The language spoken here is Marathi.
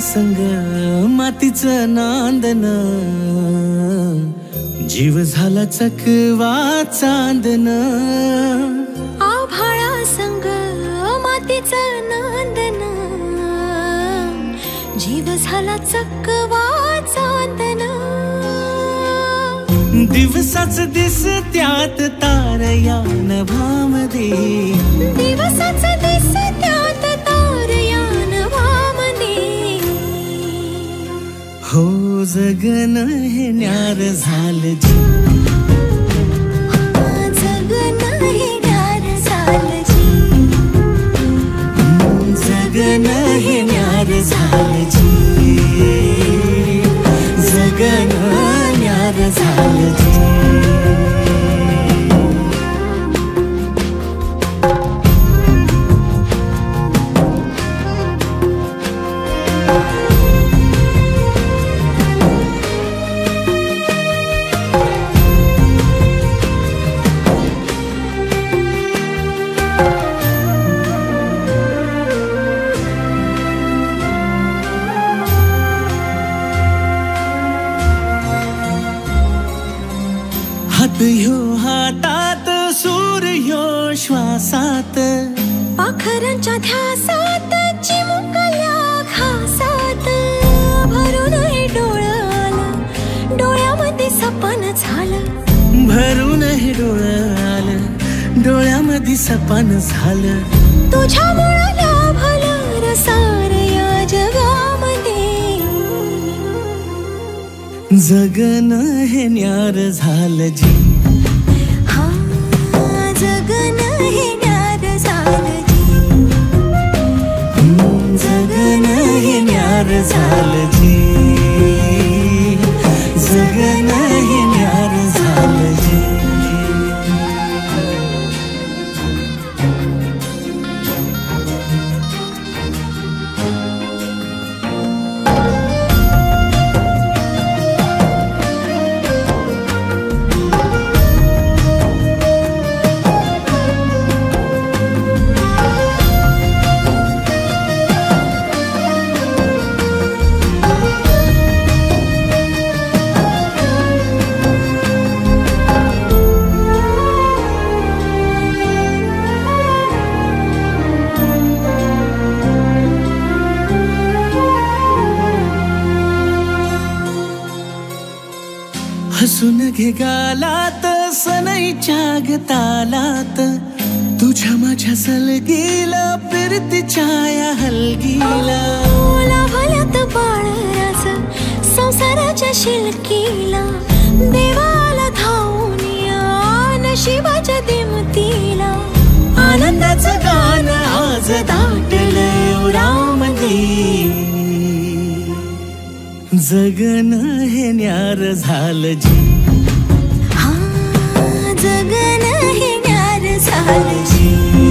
संग मातीचं नांदन, जीव झाला चकवा चांदन. आभाळा संग मातीचं नांदन, जीव झाला चकवा चांदन. दिवसाच दिसत्यात तारया नभामध्ये, दिवसाच दिसत्यात तारया नभामध्ये. हो जगन हे न्यार झालं जी, जगन हे न्यार झालं जी. जगन हे न्यार झालं जी, जगन न्यार झालं जी. हात ह्यो हातात, सूर ह्यो श्वासात, पाखरांच्या ध्यासात, चिमुकल्या घासात. भरून हे डोळं आलं, डोळ्यामध्ये सपन झालं. भरून हे डोळं आलं, डोळ्यामध्ये सपन झालं. तुझ्यामुळं लाभलं रसार या जगामध्ये. जगन हे न्यार झालं जी, हा जगन हे न्यार झालं जी. जगन हे न्यार झालं जी, जगन हे न्यार झालं जी. हसून घे गालात, सनईच्या गतालात, तुझ्या माझ्या सलगीला, फिरतीच्या या हलगीला. लाभल्यात बाळराज संसाराच्या शिलकीला. देवाला धावून या नशिबाच्या दिमतीला. आनंदाचं गाणं आज दाटलं उरामध्ये. जगन हे न्यार झालं जी, हा जगन हे न्यार झालं जी.